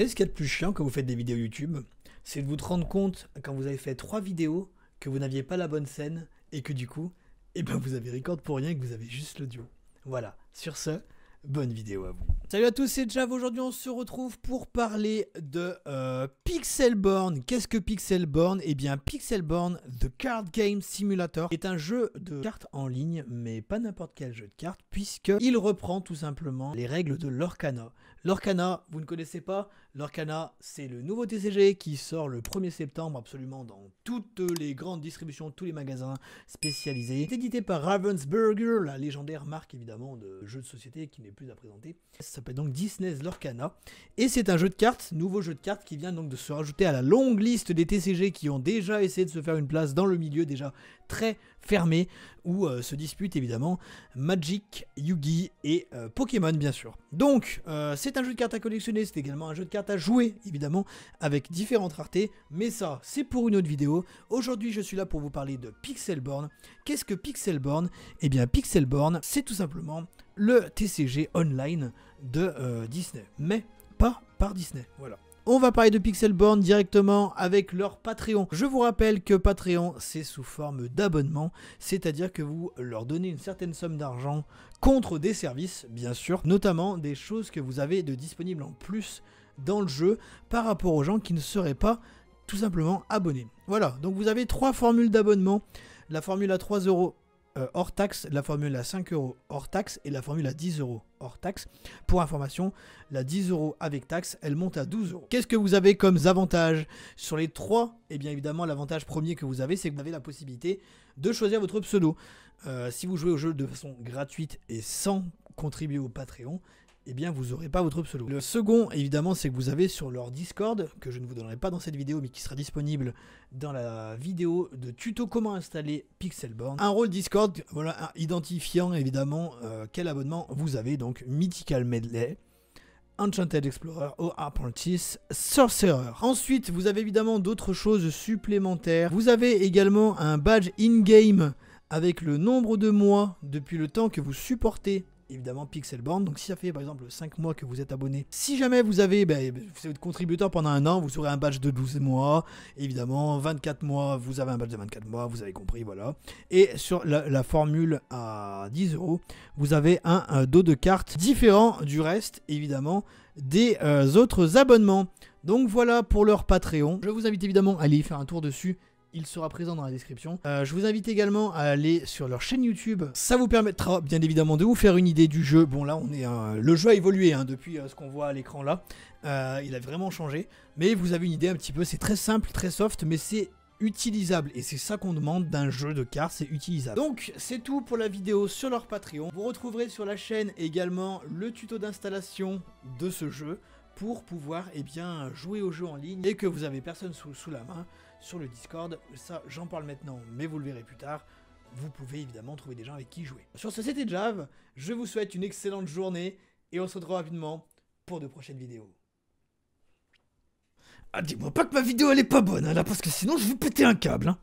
savez ce qu'il y a de plus chiant quand vous faites des vidéos YouTube? C'est de vous rendre compte, quand vous avez fait 3 vidéos, que vous n'aviez pas la bonne scène et que du coup, eh ben vous avez record pour rien et que vous avez juste l'audio. Voilà, sur ce, bonne vidéo à vous. Salut à tous, c'est Jav. Aujourd'hui on se retrouve pour parler de Pixelborn. Qu'est-ce que Pixelborn? Eh bien Pixelborn The Card Game Simulator est un jeu de cartes en ligne, mais pas n'importe quel jeu de cartes, puisqu'il reprend tout simplement les règles de Lorcana. Lorcana, vous ne connaissez pas? Lorcana, c'est le nouveau TCG qui sort le 1er septembre absolument dans toutes les grandes distributions, tous les magasins spécialisés. C'est édité par Ravensburger, la légendaire marque évidemment de jeux de société qui n'est plus à présenter. Ça s'appelle donc Disney's Lorcana. Et c'est un jeu de cartes, nouveau jeu de cartes qui vient donc de se rajouter à la longue liste des TCG qui ont déjà essayé de se faire une place dans le milieu déjà très fermé, où se disputent évidemment Magic, Yu-Gi et Pokémon bien sûr. Donc c'est un jeu de cartes à collectionner, c'est également un jeu de cartes à jouer évidemment avec différentes raretés, mais ça c'est pour une autre vidéo. Aujourd'hui je suis là pour vous parler de Pixelborn. Qu'est-ce que Pixelborn? Eh bien Pixelborn c'est tout simplement le TCG online de Disney, mais pas par Disney, voilà. On va parler de Pixelborn directement avec leur Patreon. Je vous rappelle que Patreon, c'est sous forme d'abonnement, c'est-à-dire que vous leur donnez une certaine somme d'argent contre des services, bien sûr, notamment des choses que vous avez de disponibles en plus dans le jeu par rapport aux gens qui ne seraient pas tout simplement abonnés. Voilà, donc vous avez 3 formules d'abonnement, la formule à 3 € hors taxe, la formule à 5 € hors taxe et la formule à 10 € hors taxe. Pour information, la 10 € avec taxe, elle monte à 12 €. Qu'est-ce que vous avez comme avantages sur les 3? Eh bien évidemment, l'avantage premier que vous avez, c'est que vous avez la possibilité de choisir votre pseudo. Si vous jouez au jeu de façon gratuite et sans contribuer au Patreon, eh bien vous n'aurez pas votre pseudo. Le second, évidemment, c'est que vous avez sur leur Discord, que je ne vous donnerai pas dans cette vidéo, mais qui sera disponible dans la vidéo de tuto comment installer Pixelborn, un rôle Discord, voilà, identifiant évidemment quel abonnement vous avez, donc Mythical Medley, Enchanted Explorer, O Apprentice, Sorcerer. Ensuite, vous avez évidemment d'autres choses supplémentaires. Vous avez également un badge in-game avec le nombre de mois depuis le temps que vous supportez évidemment Pixelborn. Donc si ça fait par exemple 5 mois que vous êtes abonné, si jamais vous avez vous êtes contributeur pendant un an, vous aurez un badge de 12 mois, évidemment 24 mois, vous avez un badge de 24 mois, vous avez compris, voilà. Et sur la formule à 10 €, vous avez un dos de cartes différent du reste, évidemment, des autres abonnements. Donc voilà pour leur Patreon. Je vous invite évidemment à aller y faire un tour dessus. Il sera présent dans la description. Je vous invite également à aller sur leur chaîne YouTube. Ça vous permettra bien évidemment de vous faire une idée du jeu. Bon là, on est le jeu a évolué depuis ce qu'on voit à l'écran là. Il a vraiment changé. Mais vous avez une idée un petit peu. C'est très simple, très soft, mais c'est utilisable. Et c'est ça qu'on demande d'un jeu de cartes, c'est utilisable. Donc c'est tout pour la vidéo sur leur Patreon. Vous retrouverez sur la chaîne également le tuto d'installation de ce jeu pour pouvoir jouer au jeu en ligne et que vous avez personne sous la main. Sur le Discord, ça j'en parle maintenant, mais vous le verrez plus tard. Vous pouvez évidemment trouver des gens avec qui jouer. Sur ce, c'était Jav, je vous souhaite une excellente journée et on se retrouve rapidement pour de prochaines vidéos. Ah, dis-moi pas que ma vidéo elle est pas bonne, hein, là, parce que sinon je vais péter un câble. Hein.